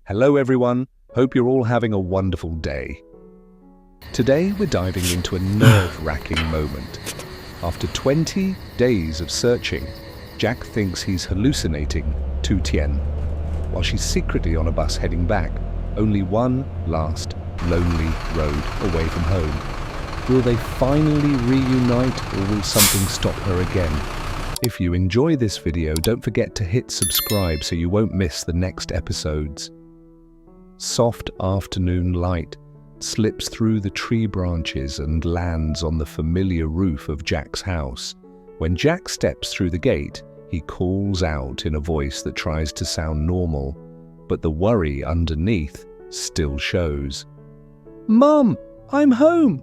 Hello everyone, hope you're all having a wonderful day. Today we're diving into a nerve-wracking moment. After 20 days of searching, Jack thinks he's hallucinating Tu Tien, while she's secretly on a bus heading back, only one last lonely road away from home. Will they finally reunite, or will something stop her again? If you enjoy this video, don't forget to hit subscribe so you won't miss the next episodes. Soft afternoon light slips through the tree branches and lands on the familiar roof of Jack's house. When Jack steps through the gate, he calls out in a voice that tries to sound normal, but the worry underneath still shows. "Mom, I'm home!"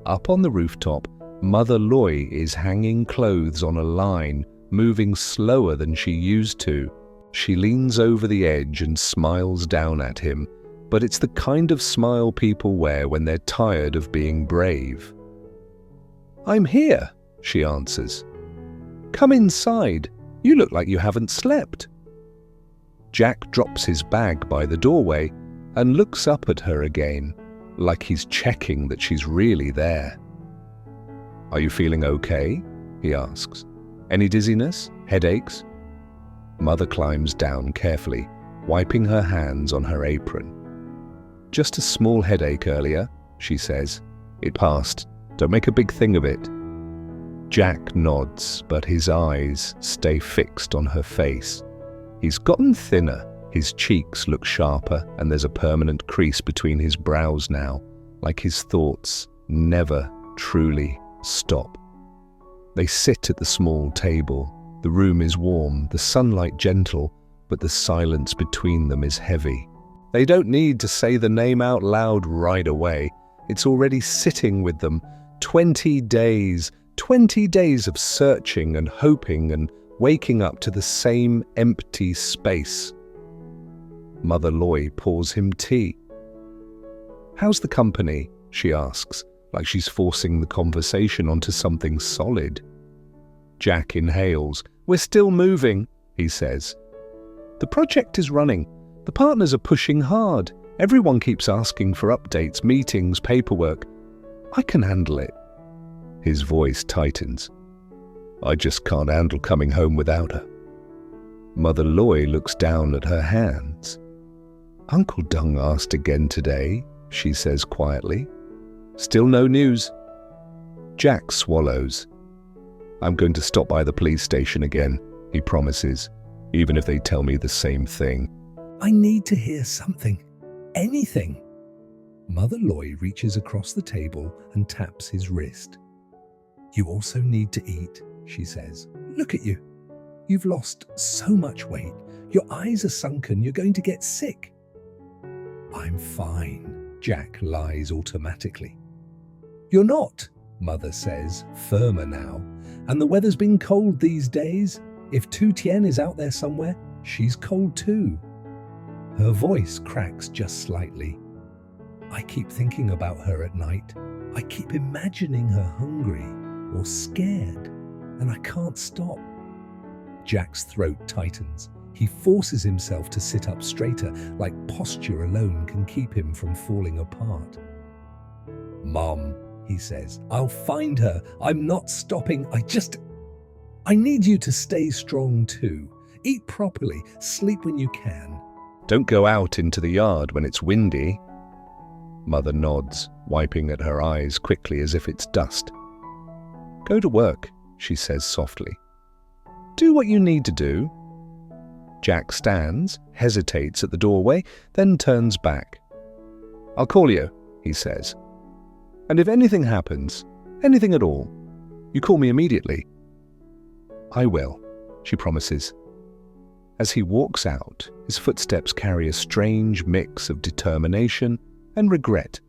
Up on the rooftop, Mother Ly is hanging clothes on a line, moving slower than she used to. She leans over the edge and smiles down at him, but it's the kind of smile people wear when they're tired of being brave. "I'm here," she answers. "Come inside. You look like you haven't slept." Jack drops his bag by the doorway and looks up at her again, like he's checking that she's really there. "Are you feeling okay?" he asks. "Any dizziness? Headaches?" Mother climbs down carefully, wiping her hands on her apron. "Just a small headache earlier," she says. "It passed. Don't make a big thing of it." Jack nods, but his eyes stay fixed on her face. He's gotten thinner, his cheeks look sharper, and there's a permanent crease between his brows now, like his thoughts never truly stop. They sit at the small table. The room is warm, the sunlight gentle, but the silence between them is heavy. They don't need to say the name out loud right away. It's already sitting with them. 20 days of searching and hoping and waking up to the same empty space. Mother Ly pours him tea. "How's the company?" she asks, like she's forcing the conversation onto something solid. Jack inhales. "We're still moving," he says. "The project is running. The partners are pushing hard. Everyone keeps asking for updates, meetings, paperwork. I can handle it." His voice tightens. "I just can't handle coming home without her." Mother Ly looks down at her hands. "Uncle Dung asked again today," she says quietly. "Still no news." Jack swallows. "I'm going to stop by the police station again," he promises, "even if they tell me the same thing." "I need to hear something. Anything." Mother Ly reaches across the table and taps his wrist. "You also need to eat," she says. "Look at you. You've lost so much weight. Your eyes are sunken. You're going to get sick." "I'm fine," Jack lies automatically. "You're not," Mother says, firmer now. "And the weather's been cold these days. If Tu Tien is out there somewhere, she's cold too." Her voice cracks just slightly. "I keep thinking about her at night. I keep imagining her hungry or scared, and I can't stop." Jack's throat tightens. He forces himself to sit up straighter, like posture alone can keep him from falling apart. "Mom," he says, "I'll find her. I'm not stopping. I need you to stay strong too. Eat properly. Sleep when you can. Don't go out into the yard when it's windy." Mother nods, wiping at her eyes quickly as if it's dust. "Go to work," she says softly. "Do what you need to do." Jack stands, hesitates at the doorway, then turns back. "I'll call you," he says. "And if anything happens, anything at all, you call me immediately." "I will," she promises. As he walks out, his footsteps carry a strange mix of determination and regret,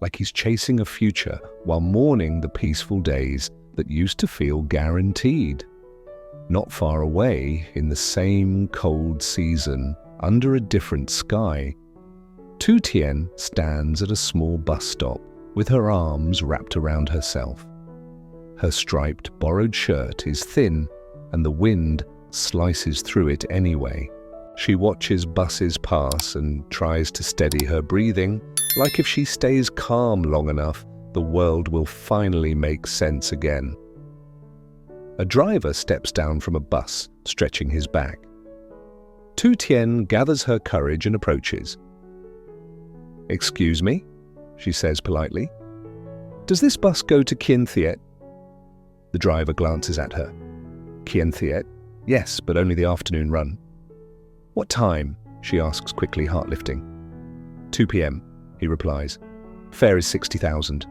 like he's chasing a future while mourning the peaceful days that used to feel guaranteed. Not far away, in the same cold season, under a different sky, Tu Tien stands at a small bus stop with her arms wrapped around herself. Her striped, borrowed shirt is thin, and the wind slices through it anyway. She watches buses pass and tries to steady her breathing, like if she stays calm long enough, the world will finally make sense again. A driver steps down from a bus, stretching his back. Tu Tien gathers her courage and approaches. "Excuse me," she says politely. "Does this bus go to Tienne?" The driver glances at her. "Tienne? Yes, but only the afternoon run." "What time?" she asks quickly, heart lifting. 2 p.m., he replies. "Fare is 60,000.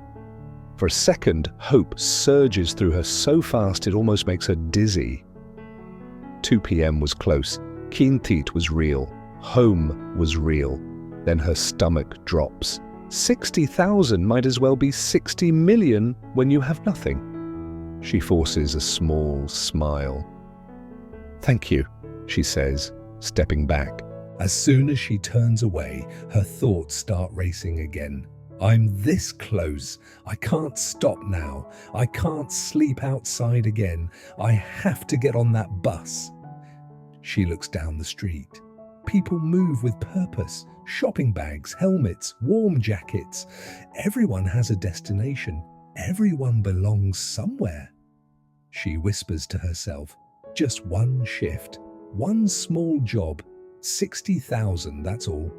For a second, hope surges through her so fast it almost makes her dizzy. 2 p.m. was close. Tienne was real. Home was real. Then her stomach drops. 60,000 might as well be 60 million when you have nothing. She forces a small smile. "Thank you," she says, stepping back. As soon as she turns away, her thoughts start racing again. I'm this close. I can't stop now. I can't sleep outside again. I have to get on that bus. She looks down the street. People move with purpose. Shopping bags, helmets, warm jackets. Everyone has a destination. Everyone belongs somewhere. She whispers to herself, just one shift, one small job, 60,000, that's all.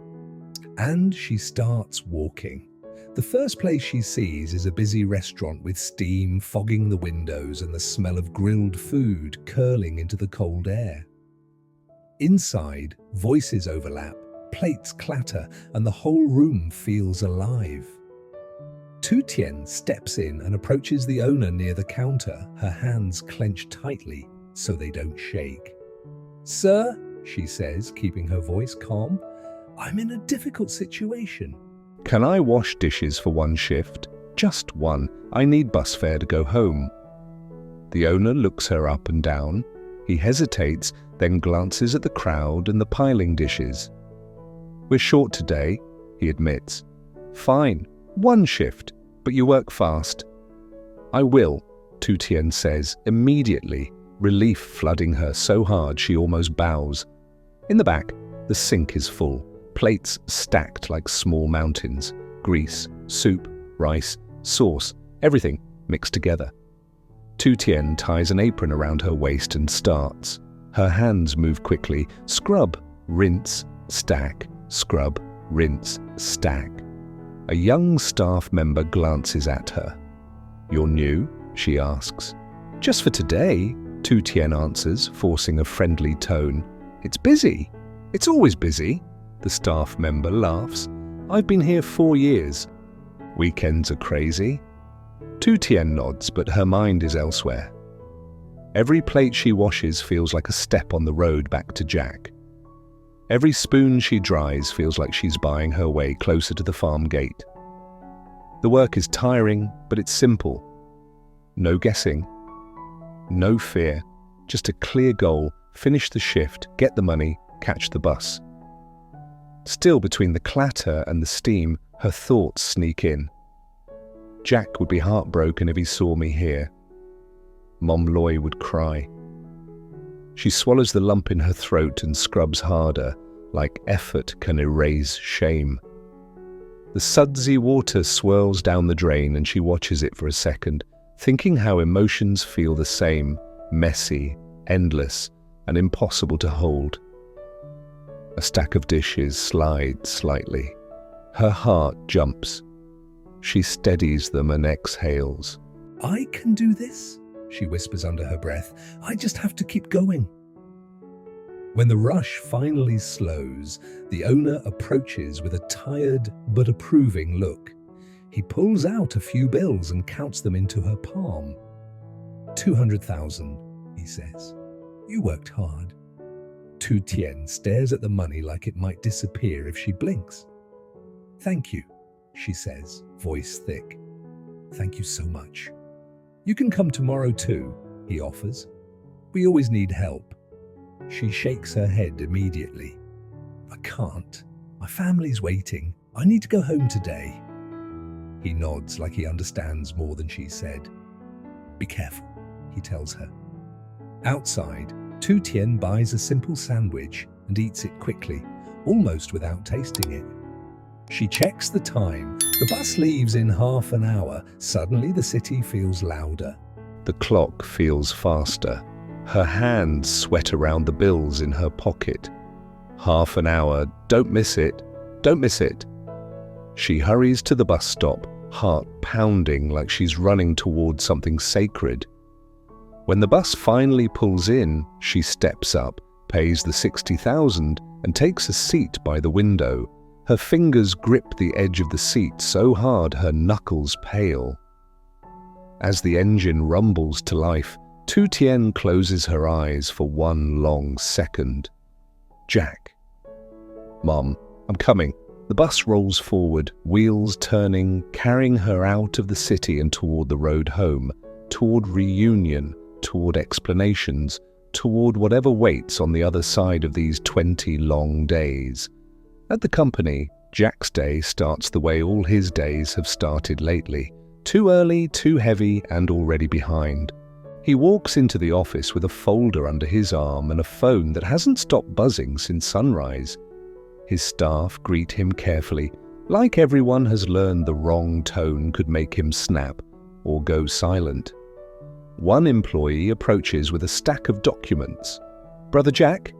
And she starts walking. The first place she sees is a busy restaurant with steam fogging the windows and the smell of grilled food curling into the cold air. Inside, voices overlap, plates clatter, and the whole room feels alive. Tu Tien steps in and approaches the owner near the counter, her hands clenched tightly so they don't shake. "Sir," she says, keeping her voice calm, "I'm in a difficult situation." "Can I wash dishes for one shift? Just one. I need bus fare to go home." The owner looks her up and down. He hesitates, then glances at the crowd and the piling dishes. "We're short today," he admits. "Fine, one shift, but you work fast." "I will," Tu Tien says, immediately, relief flooding her so hard she almost bows. In the back, the sink is full, plates stacked like small mountains, grease, soup, rice, sauce, everything mixed together. Tu Tien ties an apron around her waist and starts. Her hands move quickly. Scrub, rinse, stack, scrub, rinse, stack. A young staff member glances at her. "You're new?" she asks. "Just for today," Tu Tien answers, forcing a friendly tone. "It's busy." "It's always busy," the staff member laughs. "I've been here 4 years." "Weekends are crazy?" Tu Tien nods, but her mind is elsewhere. Every plate she washes feels like a step on the road back to Jack. Every spoon she dries feels like she's buying her way closer to the farm gate. The work is tiring, but it's simple. No guessing. No fear. Just a clear goal. Finish the shift, get the money, catch the bus. Still, between the clatter and the steam, her thoughts sneak in. Jack would be heartbroken if he saw me here. Mom Loy would cry. She swallows the lump in her throat and scrubs harder, like effort can erase shame. The sudsy water swirls down the drain and she watches it for a second, thinking how emotions feel the same, messy, endless, and impossible to hold. A stack of dishes slides slightly. Her heart jumps. She steadies them and exhales. "I can do this," she whispers under her breath. "I just have to keep going." When the rush finally slows, the owner approaches with a tired but approving look. He pulls out a few bills and counts them into her palm. 200,000, he says. "You worked hard." Tu Tien stares at the money like it might disappear if she blinks. "Thank you," she says, voice thick. "Thank you so much." "You can come tomorrow too," he offers. "We always need help." She shakes her head immediately. "I can't. My family's waiting. I need to go home today." He nods like he understands more than she said. "Be careful," he tells her. Outside, Tu Tien buys a simple sandwich, and eats it quickly, almost without tasting it. She checks the time. The bus leaves in half an hour. Suddenly the city feels louder. The clock feels faster. Her hands sweat around the bills in her pocket. Half an hour, don't miss it, don't miss it. She hurries to the bus stop, heart pounding like she's running towards something sacred. When the bus finally pulls in, she steps up, pays the 60,000 and takes a seat by the window. Her fingers grip the edge of the seat so hard her knuckles pale. As the engine rumbles to life, Tu Tien closes her eyes for one long second. Jack. Mom, I'm coming. The bus rolls forward, wheels turning, carrying her out of the city and toward the road home, toward reunion, toward explanations, toward whatever waits on the other side of these 20 long days. At the company, Jack's day starts the way all his days have started lately. Too early, too heavy, and already behind. He walks into the office with a folder under his arm and a phone that hasn't stopped buzzing since sunrise. His staff greet him carefully, like everyone has learned the wrong tone could make him snap or go silent. One employee approaches with a stack of documents. "Brother Jack,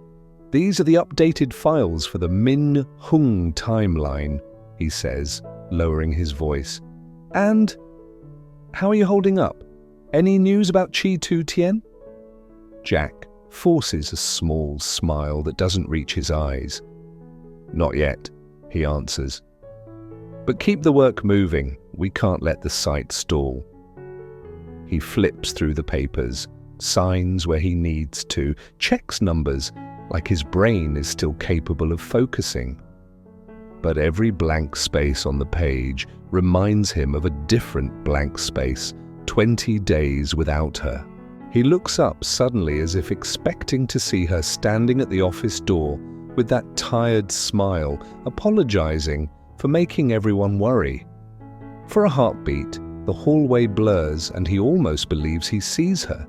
these are the updated files for the Min Hung timeline," he says, lowering his voice. "And how are you holding up? Any news about Tu Tien?" Jack forces a small smile that doesn't reach his eyes. "Not yet," he answers. "But keep the work moving. We can't let the site stall." He flips through the papers, signs where he needs to, checks numbers, like his brain is still capable of focusing. But every blank space on the page reminds him of a different blank space, 20 days without her. He looks up suddenly as if expecting to see her standing at the office door with that tired smile, apologizing for making everyone worry. For a heartbeat, the hallway blurs and he almost believes he sees her.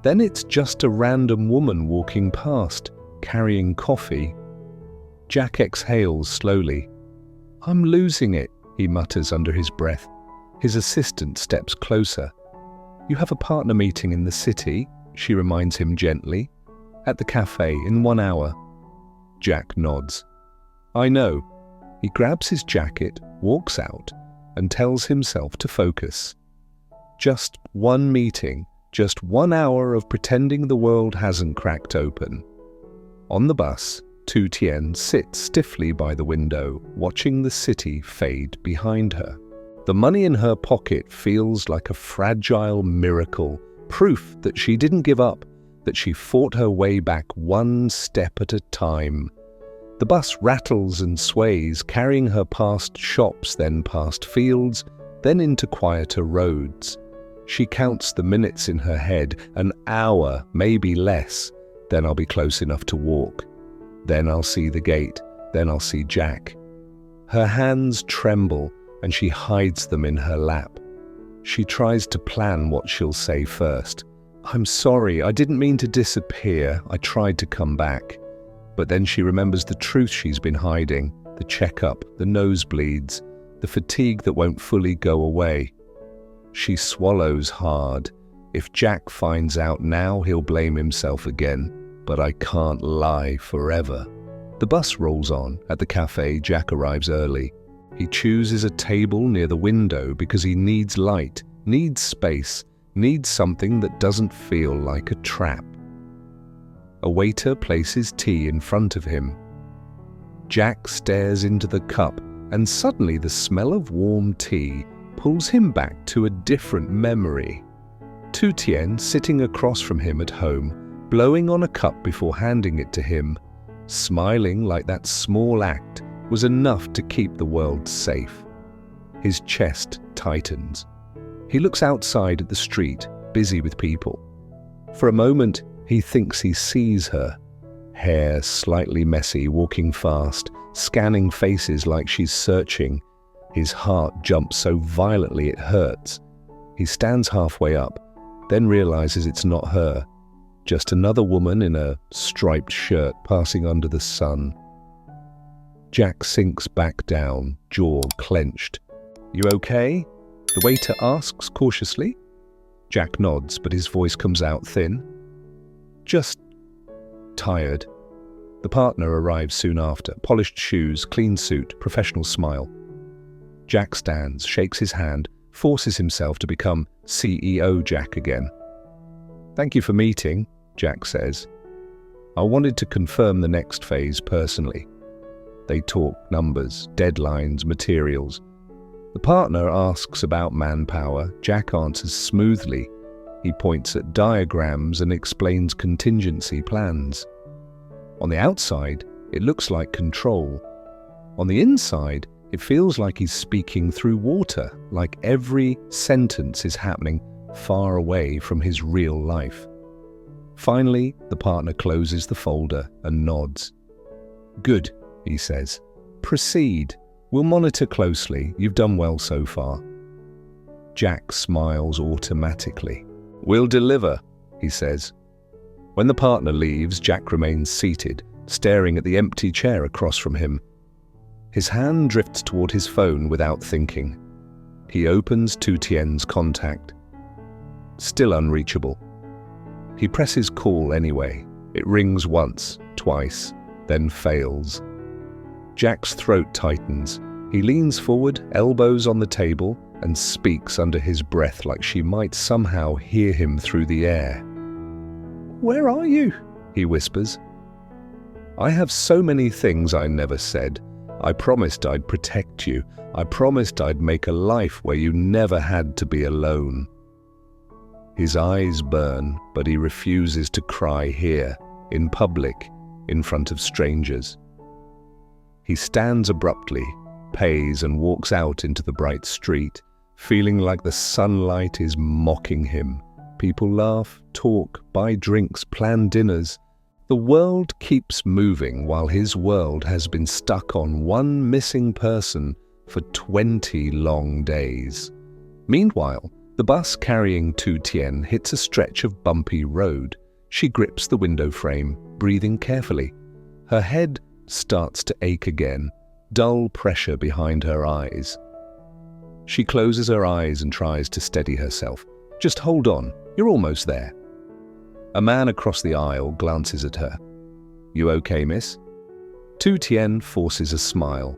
Then it's just a random woman walking past, carrying coffee. Jack exhales slowly. "I'm losing it," he mutters under his breath. His assistant steps closer. "You have a partner meeting in the city," she reminds him gently. "At the cafe in 1 hour." Jack nods. "I know." He grabs his jacket, walks out, and tells himself to focus. Just one meeting, just 1 hour of pretending the world hasn't cracked open. On the bus, Tu Tien sits stiffly by the window, watching the city fade behind her. The money in her pocket feels like a fragile miracle, proof that she didn't give up, that she fought her way back one step at a time. The bus rattles and sways, carrying her past shops, then past fields, then into quieter roads. She counts the minutes in her head, an hour, maybe less. Then I'll be close enough to walk. Then I'll see the gate. Then I'll see Jack. Her hands tremble, and she hides them in her lap. She tries to plan what she'll say first. "I'm sorry, I didn't mean to disappear. I tried to come back." But then she remembers the truth she's been hiding, the checkup, the nosebleeds, the fatigue that won't fully go away. She swallows hard. If Jack finds out now, he'll blame himself again. But I can't lie forever. The bus rolls on. At the cafe, Jack arrives early. He chooses a table near the window because he needs light, needs space, needs something that doesn't feel like a trap. A waiter places tea in front of him. Jack stares into the cup, and suddenly the smell of warm tea pulls him back to a different memory. Tu Tien sitting across from him at home, blowing on a cup before handing it to him, smiling like that small act was enough to keep the world safe. His chest tightens. He looks outside at the street, busy with people. For a moment, he thinks he sees her. Hair slightly messy, walking fast, scanning faces like she's searching. His heart jumps so violently it hurts. He stands halfway up, then realizes it's not her. Just another woman in a striped shirt passing under the sun. Jack sinks back down, jaw clenched. "You okay?" the waiter asks cautiously. Jack nods, but his voice comes out thin. "Just tired." The partner arrives soon after. Polished shoes, clean suit, professional smile. Jack stands, shakes his hand, forces himself to become CEO Jack again. "Thank you for meeting," Jack says. "I wanted to confirm the next phase personally." They talk numbers, deadlines, materials. The partner asks about manpower. Jack answers smoothly. He points at diagrams and explains contingency plans. On the outside, it looks like control. On the inside, it feels like he's speaking through water, like every sentence is happening far away from his real life. Finally, the partner closes the folder and nods. "Good," he says. "Proceed. We'll monitor closely. You've done well so far." Jack smiles automatically. "We'll deliver," he says. When the partner leaves, Jack remains seated, staring at the empty chair across from him. His hand drifts toward his phone without thinking. He opens Tu Tien's contact. Still unreachable. He presses call anyway. It rings once, twice, then fails. Jack's throat tightens. He leans forward, elbows on the table, and speaks under his breath like she might somehow hear him through the air. "Where are you?" he whispers. "I have so many things I never said. I promised I'd protect you. I promised I'd make a life where you never had to be alone." His eyes burn, but he refuses to cry here, in public, in front of strangers. He stands abruptly, pays, and walks out into the bright street, feeling like the sunlight is mocking him. People laugh, talk, buy drinks, plan dinners. The world keeps moving while his world has been stuck on one missing person for 20 long days. Meanwhile, the bus carrying Tu Tien hits a stretch of bumpy road. She grips the window frame, breathing carefully. Her head starts to ache again, dull pressure behind her eyes. She closes her eyes and tries to steady herself. "Just hold on, you're almost there." A man across the aisle glances at her. "You okay, miss?" Tu Tien forces a smile.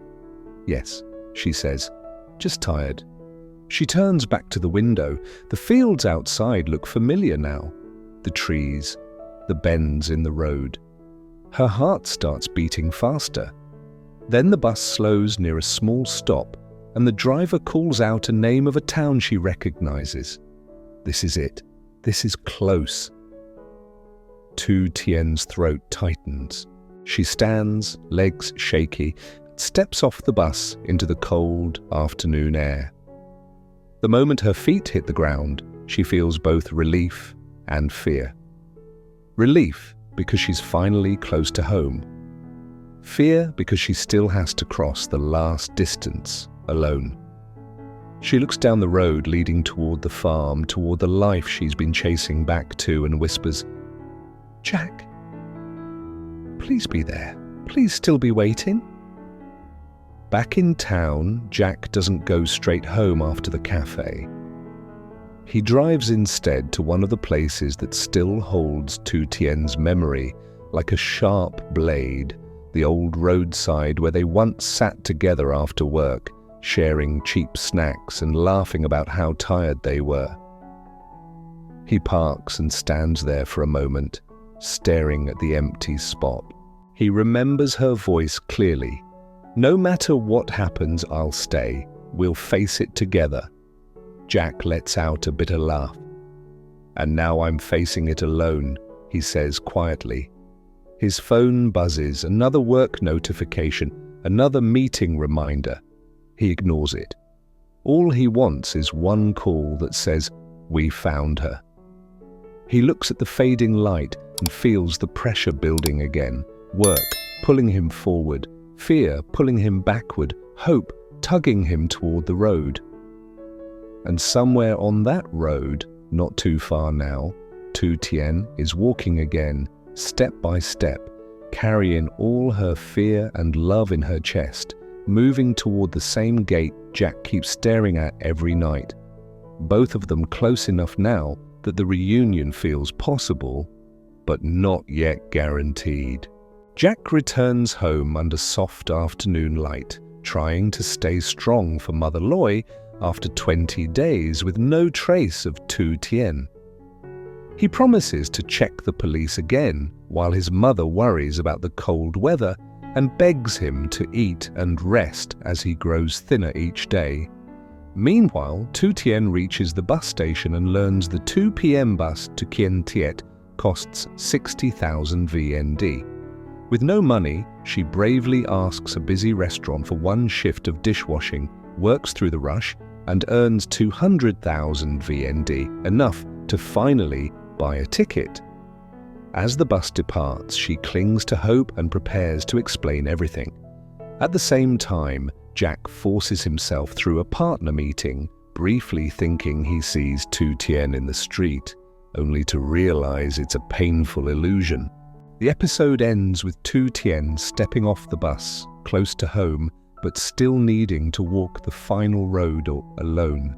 "Yes," she says, "just tired." She turns back to the window. The fields outside look familiar now. The trees, the bends in the road. Her heart starts beating faster. Then the bus slows near a small stop, and the driver calls out a name of a town she recognizes. This is it. This is close. Tu Tien's throat tightens. She stands, legs shaky, steps off the bus into the cold afternoon air. The moment her feet hit the ground, she feels both relief and fear. Relief because she's finally close to home. Fear because she still has to cross the last distance alone. She looks down the road leading toward the farm, toward the life she's been chasing back to, and whispers, "Jack, please be there. Please still be waiting." Back in town, Jack doesn't go straight home after the cafe. He drives instead to one of the places that still holds Tu Tien's memory, like a sharp blade, the old roadside where they once sat together after work, sharing cheap snacks and laughing about how tired they were. He parks and stands there for a moment, staring at the empty spot. He remembers her voice clearly. "No matter what happens, I'll stay. We'll face it together." Jack lets out a bitter laugh. "And now I'm facing it alone," he says quietly. His phone buzzes, another work notification, another meeting reminder. He ignores it. All he wants is one call that says, "We found her." He looks at the fading light and feels the pressure building again. Work pulling him forward, fear pulling him backward, hope tugging him toward the road. And somewhere on that road, not too far now, Tu Tien is walking again, step by step, carrying all her fear and love in her chest, moving toward the same gate Jack keeps staring at every night. Both of them close enough now that the reunion feels possible, but not yet guaranteed. Jack returns home under soft afternoon light, trying to stay strong for Mother Ly after 20 days with no trace of Tu Tien. He promises to check the police again while his mother worries about the cold weather and begs him to eat and rest as he grows thinner each day. Meanwhile, Tu Tien reaches the bus station and learns the 2 p.m. bus to Kien Tiet costs 60,000 VND. With no money, she bravely asks a busy restaurant for one shift of dishwashing, works through the rush, and earns 200,000 VND, enough to finally buy a ticket. As the bus departs, she clings to hope and prepares to explain everything. At the same time, Jack forces himself through a partner meeting, briefly thinking he sees Tu Tien in the street, only to realize it's a painful illusion. The episode ends with Tu Tien stepping off the bus, close to home, but still needing to walk the final road alone.